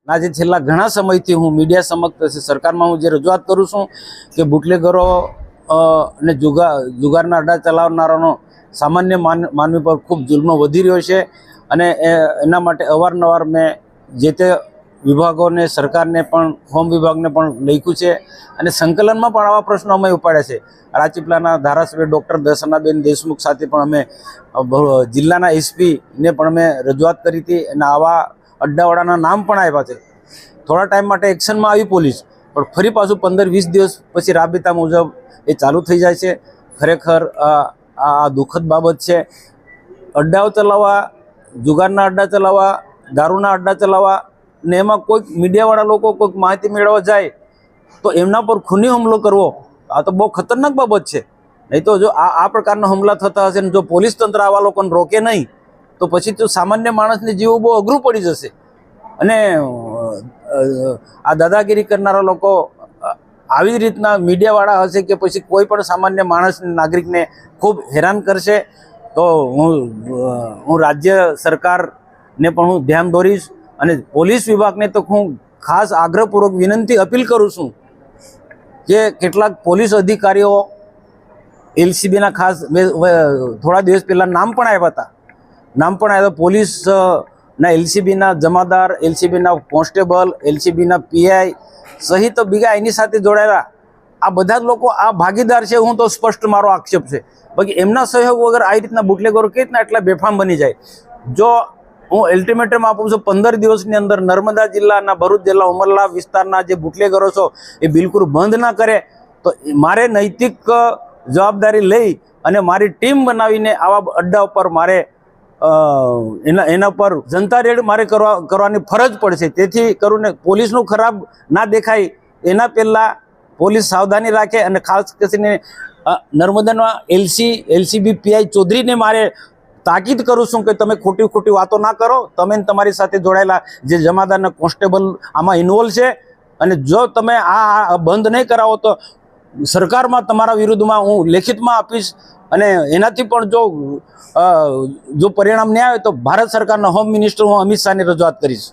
આજે છેલ્લા ઘણા સમયથી હું મીડિયા સમક્ષ સરકારમાં હું જે રજૂઆત કરું છું કે બુટલેગરો ને જુગારના અડ્ડા ચલાવનારાનો સામાન્ય માનવી પર ખૂબ જુલ્મ વધી રહ્યો છે અને એના માટે અવારનવાર મેં જે તે વિભાગોને સરકારને પણ હોમ વિભાગને પણ લખ્યું છે અને સંકલનમાં પણ આવા પ્રશ્નો અમે ઉપાડ્યા છે। રાજપીપળાના ધારાસભ્ય ડૉક્ટર દર્શનાબેન દેશમુખ સાથે પણ અમે જિલ્લાના એસપીને પણ અમે રજૂઆત કરી હતી અને આવા અડ્ડાવાળાના નામ પણ આપ્યા છે। થોડા ટાઈમ માટે એક્શનમાં આવી પોલીસ, પણ ફરી પાછું 15-20 દિવસ પછી રાબેતા મુજબ એ ચાલુ થઈ જાય છે। ખરેખર આ દુઃખદ બાબત છે। અડ્ડાઓ ચલાવવા, જુગારના અડ્ડા ચલાવવા, દારૂના અડ્ડા ચલાવવા ને એમાં કોઈક મીડિયાવાળા લોકો કોઈક માહિતી મેળવવા જાય તો એમના પર ખૂની હુમલો કરવો, આ તો બહુ ખતરનાક બાબત છે। નહીં તો જો આ પ્રકારના હુમલા થતા હશે ને જો પોલીસ તંત્ર આવા લોકોને રોકે નહીં તો પછી તો સામાન્ય માણસને જીવવું બહુ અઘરું પડી જશે। અને આ દાદાગીરી કરનારા લોકો આવી જ રીતના મીડિયાવાળા હશે કે પછી કોઈ પણ સામાન્ય માણસ નાગરિકને ખૂબ હેરાન કરશે। તો હું રાજ્ય સરકારને પણ હું ધ્યાન દોરીશ અને પોલીસ વિભાગને તો હું ખાસ આગ્રહપૂર્વક વિનંતી અપીલ કરું છું કે કેટલાક પોલીસ અધિકારીઓ એલસીબીના ખાસ થોડા દિવસ પહેલાં નામ પણ આવ્યા હતા, પોલીસના એલસીબીના જમાદાર, એલસીબીના કોન્સ્ટેબલ, એલસીબીના પીઆઈ સહિત બીજા એની સાથે જોડાયેલા આ બધા જ લોકો આ ભાગીદાર છે। હું તો સ્પષ્ટ મારો આક્ષેપ છે, બાકી એમના સહયોગ વગર આ રીતના બુટલેગરો કેવી રીતના એટલા બેફામ બની જાય। જો હું અલ્ટિમેટમ આપું છું 15 દિવસની અંદર નર્મદા જિલ્લાના, ભરૂચ જિલ્લા, ઉમરલા વિસ્તારના જે બુટલેગરો છો એ બિલકુલ બંધ ના કરે તો મારે નૈતિક જવાબદારી લઈ અને મારી ટીમ બનાવીને આવા અડ્ડા ઉપર મારે એના પર જનતા રેડ મારે કરવાની ફરજ પડશે। તેથી કરીને પોલીસનું ખરાબ ના દેખાય એના પહેલાં પોલીસ સાવધાની રાખે અને ખાસ કરીને નર્મદાના એલસીબી પીઆઈ ચૌધરીને મારે તાકીદ કરું છું કે તમે ખોટી વાતો ના કરો। તમે તમારી સાથે જોડાયેલા જે જમાદારના કોન્સ્ટેબલ આમાં ઇન્વોલ્વ છે અને જો તમે આ બંધ નહીં કરાવો તો સરકારમાં તમારા વિરુદ્ધમાં હું લેખિતમાં આપીશ અને એનાથી પણ જો પરિણામ નહીં આવે તો ભારત સરકારના હોમ મિનિસ્ટર હું અમિત શાહની રજૂઆત કરીશ।